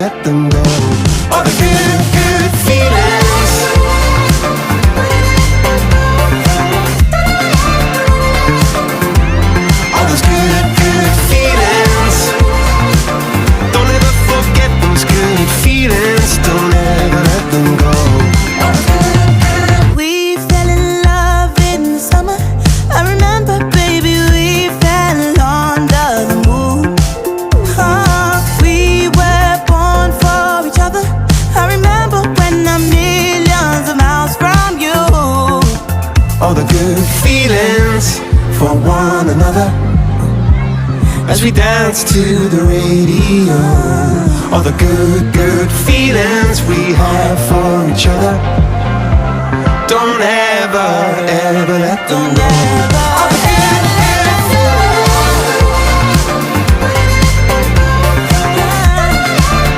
let them go. All the good, good feelings. All those good, good feelings. Don't ever forget those good feelings. Don't ever let them go. We fell in love in the summer. I remember, baby, we fell under the moon. We were born for each other. I remember when I'm millions of miles from you. All the good feelings for one another as we dance to the radio. All the good, good feelings we have for each other. Don't ever, ever let them go. Never.